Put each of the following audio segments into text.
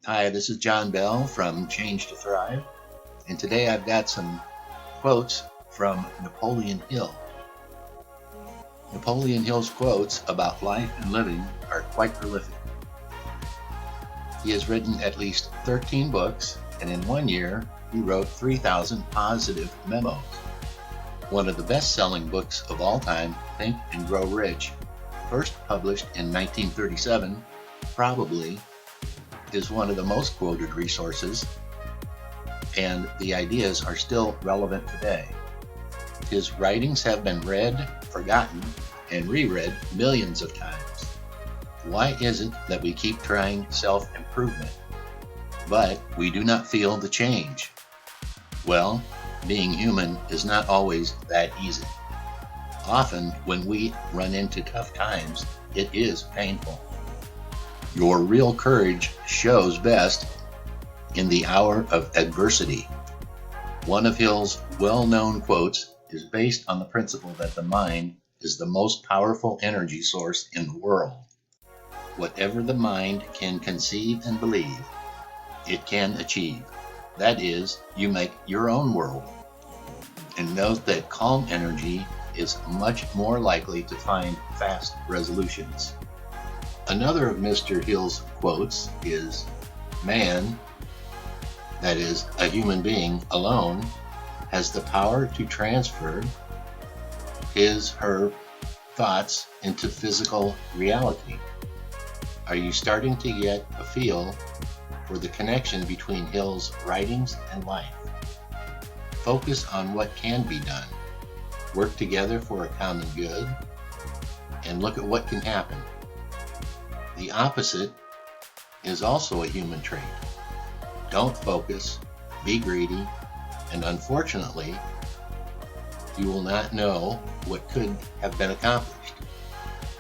Hi, this is John Bell from Change to Thrive, and today I've got some quotes from Napoleon Hill. Napoleon Hill's quotes about life and living are quite prolific. He has written at least 13 books, and in 1 year, he wrote 3,000 positive memos. One of the best-selling books of all time, Think and Grow Rich, first published in 1937, probably is one of the most quoted resources, and the ideas are still relevant today. His writings have been read, forgotten, and reread millions of times. Why is it that we keep trying self-improvement, but we do not feel the change? Well, being human is not always that easy. Often, when we run into tough times, it is painful. Your real courage shows best in the hour of adversity. One of Hill's well-known quotes is based on the principle that the mind is the most powerful energy source in the world. Whatever the mind can conceive and believe, it can achieve. That is, you make your own world. And note that calm energy is much more likely to find fast resolutions. Another of Mr. Hill's quotes is, "Man, that is, a human being alone, has the power to transfer his/her thoughts into physical reality." Are you starting to get a feel for the connection between Hill's writings and life? Focus on what can be done. Work together for a common good, and look at what can happen. The opposite is also a human trait. Don't focus, be greedy, and unfortunately, you will not know what could have been accomplished.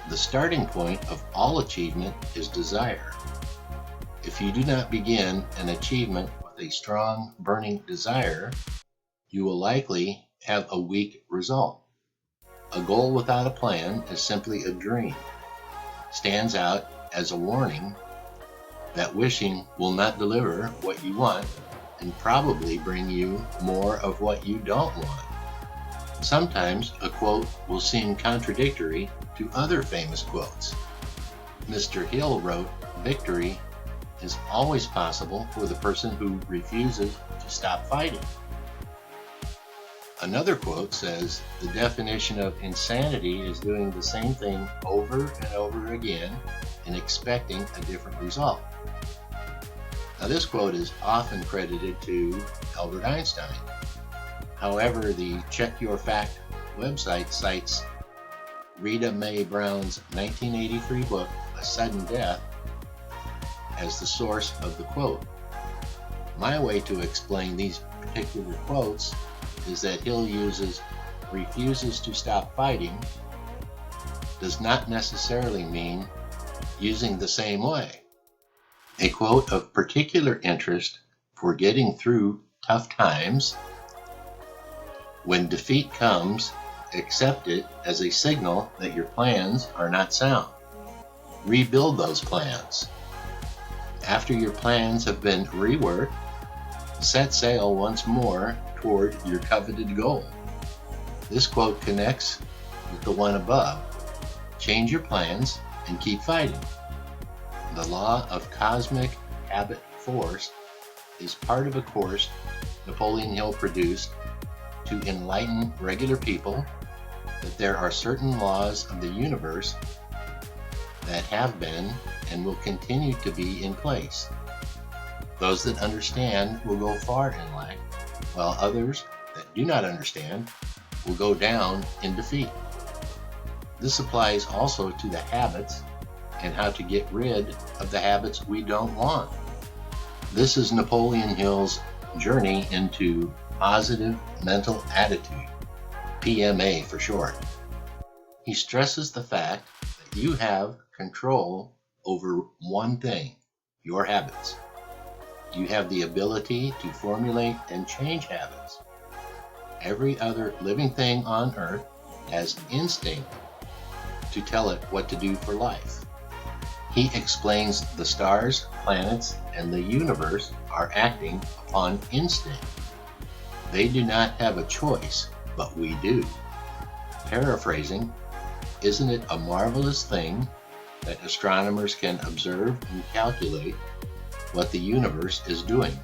The starting point of all achievement is desire. If you do not begin an achievement with a strong, burning desire, you will likely have a weak result. A goal without a plan is simply a dream. Stands out as a warning that wishing will not deliver what you want and probably bring you more of what you don't want. Sometimes a quote will seem contradictory to other famous quotes. Mr. Hill wrote, "Victory is always possible for the person who refuses to stop fighting." Another quote says, "The definition of insanity is doing the same thing over and over again and expecting a different result." Now, this quote is often credited to Albert Einstein. However, the Check Your Fact website cites Rita Mae Brown's 1983 book, A Sudden Death, as the source of the quote. My way to explain these particular quotes is that Hill uses "refuses to stop fighting" does not necessarily mean using the same way. A quote of particular interest for getting through tough times: "When defeat comes, accept it as a signal that your plans are not sound. Rebuild those plans. After your plans have been reworked, set sail once more toward your coveted goal." This quote connects with the one above. Change your plans and keep fighting. The law of cosmic habit force is part of a course Napoleon Hill produced to enlighten regular people that there are certain laws of the universe that have been and will continue to be in place. Those that understand will go far in life, while others that do not understand will go down in defeat. This applies also to the habits and how to get rid of the habits we don't want. This is Napoleon Hill's journey into positive mental attitude, PMA for short. He stresses the fact that you have control over one thing: your habits. You have the ability to formulate and change habits. Every other living thing on earth has instinct to tell it what to do for life. He explains the stars, planets, and the universe are acting upon instinct. They do not have a choice, but we do. Paraphrasing, isn't it a marvelous thing that astronomers can observe and calculate what the universe is doing?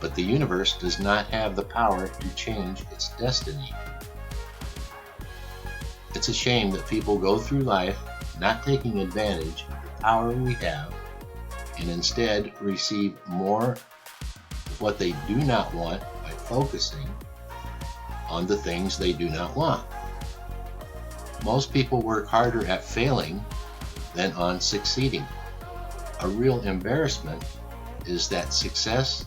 But the universe does not have the power to change its destiny. It's a shame that people go through life not taking advantage of the power we have and instead receive more of what they do not want by focusing on the things they do not want. Most people work harder at failing than on succeeding. A real embarrassment is that success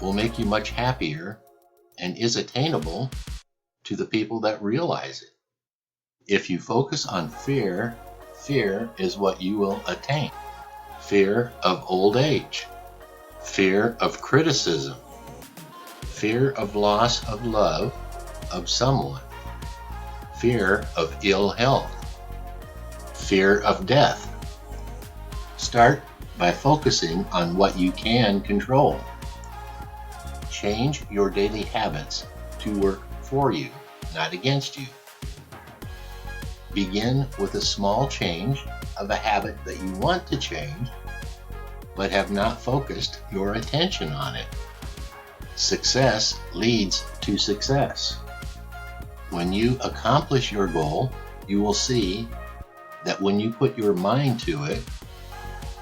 will make you much happier and is attainable to the people that realize it. If you focus on fear, fear is what you will attain. Fear of old age, fear of criticism, fear of loss of love of someone, fear of ill health, fear of death. Start by focusing on what you can control. Change your daily habits to work for you, not against you. Begin with a small change of a habit that you want to change, but have not focused your attention on it. Success leads to success. When you accomplish your goal, you will see that when you put your mind to it,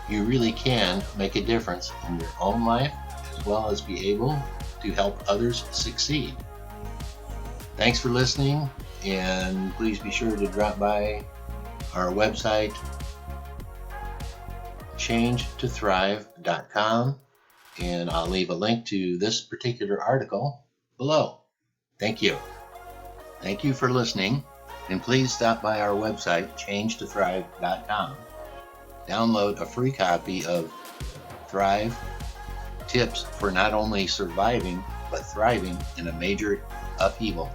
you really can make a difference in your own life as well as be able to help others succeed. Thanks for listening, and please be sure to drop by our website, changetothrive.com, and I'll leave a link to this particular article below. Thank you. Thank you for listening, and please stop by our website, changetothrive.com. Download a free copy of Thrive Tips for not only surviving, but thriving in a major upheaval.